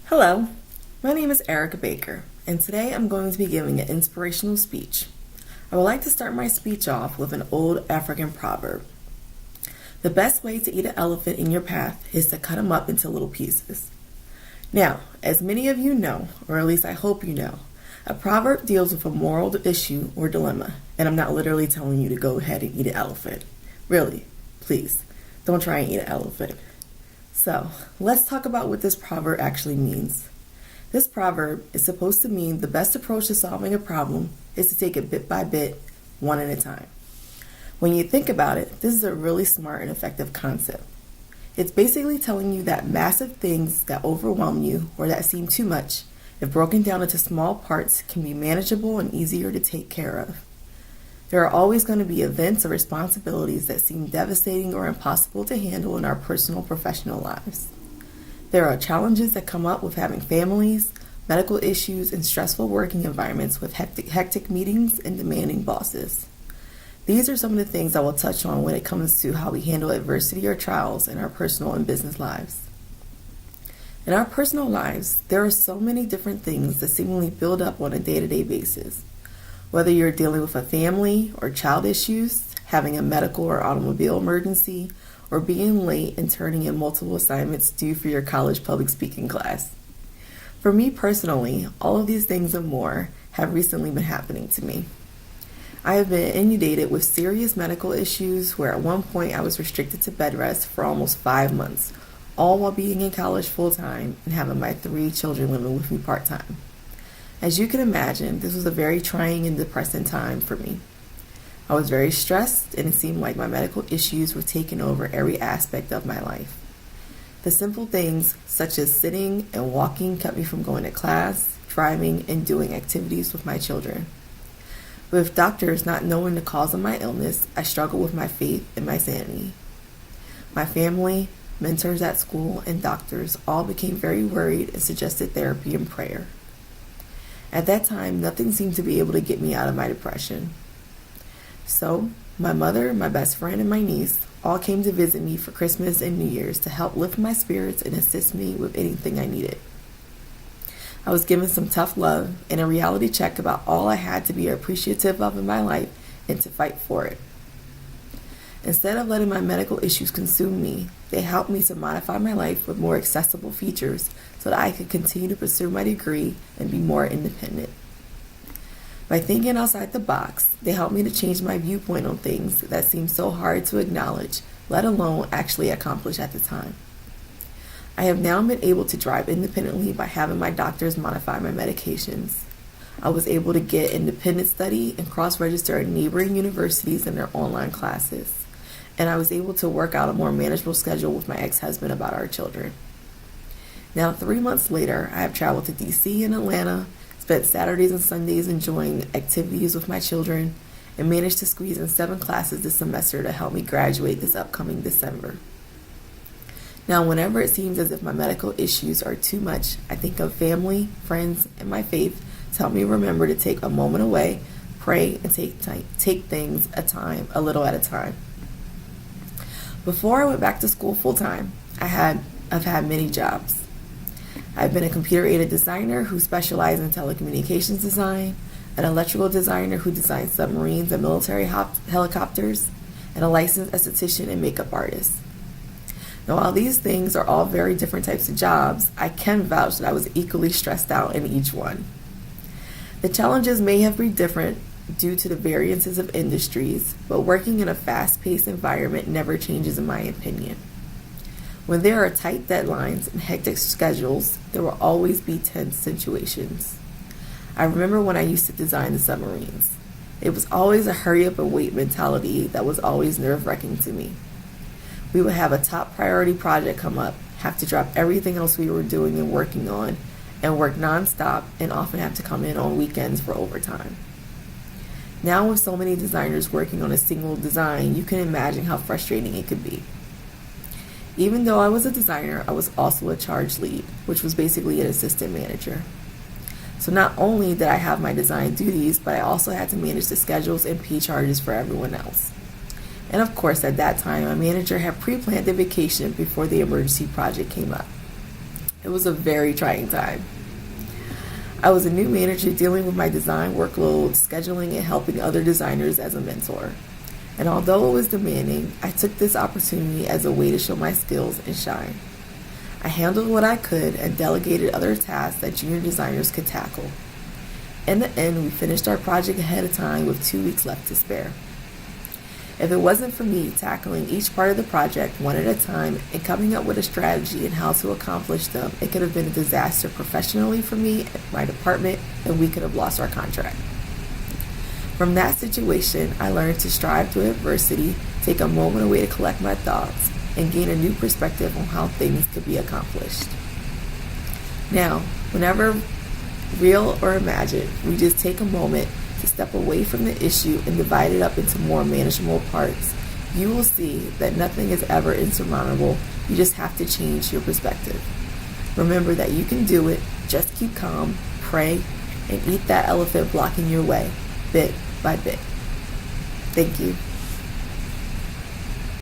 Hello, my name is Erica Baker, and today I'm going to be giving an inspirational speech. I would like to start my speech off with an old African proverb. The best way to eat an elephant in your path is to cut him up into little pieces. Now, as many of you know, or at least I hope you know, a proverb deals with a moral issue or dilemma, and I'm not literally telling you to go ahead and eat an elephant. Really, please, don't try and eat an elephant. So, let's talk about what this proverb actually means. This proverb is supposed to mean the best approach to solving a problem is to take it bit by bit, one at a time. When you think about it, this is a really smart and effective concept. It's basically telling you that massive things that overwhelm you or that seem too much, if broken down into small parts, can be manageable and easier to take care of. There are always going to be events or responsibilities that seem devastating or impossible to handle in our personal professional lives. There are challenges that come up with having families, medical issues, and stressful working environments with hectic meetings and demanding bosses. These are some of the things I will touch on when it comes to how we handle adversity or trials in our personal and business lives. In our personal lives, there are so many different things that seemingly build up on a day-to-day basis. Whether you're dealing with a family or child issues, having a medical or automobile emergency, or being late and turning in multiple assignments due for your college public speaking class. For me personally, all of these things and more have recently been happening to me. I have been inundated with serious medical issues where at one point I was restricted to bed rest for almost 5 months, all while being in college full-time and having my 3 children living with me part-time. As you can imagine, this was a very trying and depressing time for me. I was very stressed, and it seemed like my medical issues were taking over every aspect of my life. The simple things, such as sitting and walking, kept me from going to class, driving, and doing activities with my children. With doctors not knowing the cause of my illness, I struggled with my faith and my sanity. My family, mentors at school, and doctors all became very worried and suggested therapy and prayer. At that time, nothing seemed to be able to get me out of my depression. So, my mother, my best friend, and my niece all came to visit me for Christmas and New Year's to help lift my spirits and assist me with anything I needed. I was given some tough love and a reality check about all I had to be appreciative of in my life and to fight for it. Instead of letting my medical issues consume me, they helped me to modify my life with more accessible features so that I could continue to pursue my degree and be more independent. By thinking outside the box, they helped me to change my viewpoint on things that seemed so hard to acknowledge, let alone actually accomplish at the time. I have now been able to drive independently by having my doctors modify my medications. I was able to get independent study and cross-register at neighboring universities in their online classes. And I was able to work out a more manageable schedule with my ex-husband about our children. Now, 3 months later, I have traveled to DC and Atlanta, spent Saturdays and Sundays enjoying activities with my children, and managed to squeeze in 7 classes this semester to help me graduate this upcoming December. Now, whenever it seems as if my medical issues are too much, I think of family, friends, and my faith to help me remember to take a moment away, pray, and take things a little at a time. Before I went back to school full-time, I've had many jobs. I've been a computer-aided designer who specialized in telecommunications design, an electrical designer who designs submarines and military helicopters, and a licensed esthetician and makeup artist. Now, while these things are all very different types of jobs, I can vouch that I was equally stressed out in each one. The challenges may have been different due to the variances of industries, but working in a fast-paced environment never changes in my opinion. When there are tight deadlines and hectic schedules, there will always be tense situations. I remember when I used to design the submarines. It was always a hurry up and wait mentality that was always nerve-wracking to me. We would have a top priority project come up, have to drop everything else we were doing and working on, and work non-stop, and often have to come in on weekends for overtime. Now with so many designers working on a single design, you can imagine how frustrating it could be. Even though I was a designer, I was also a charge lead, which was basically an assistant manager. So not only did I have my design duties, but I also had to manage the schedules and pay charges for everyone else. And of course, at that time, my manager had pre-planned the vacation before the emergency project came up. It was a very trying time. I was a new manager dealing with my design workload, scheduling, and helping other designers as a mentor. And although it was demanding, I took this opportunity as a way to show my skills and shine. I handled what I could and delegated other tasks that junior designers could tackle. In the end, we finished our project ahead of time with 2 weeks left to spare. If it wasn't for me tackling each part of the project one at a time and coming up with a strategy and how to accomplish them, it could have been a disaster professionally for me and my department, and we could have lost our contract. From that situation, I learned to strive through adversity, take a moment away to collect my thoughts, and gain a new perspective on how things could be accomplished. Now, whenever real or imagined, we just take a moment to step away from the issue and divide it up into more manageable parts. You will see that nothing is ever insurmountable. You just have to change your perspective. Remember that you can do it. Just keep calm, pray, and eat that elephant blocking your way, bit by bit. Thank you.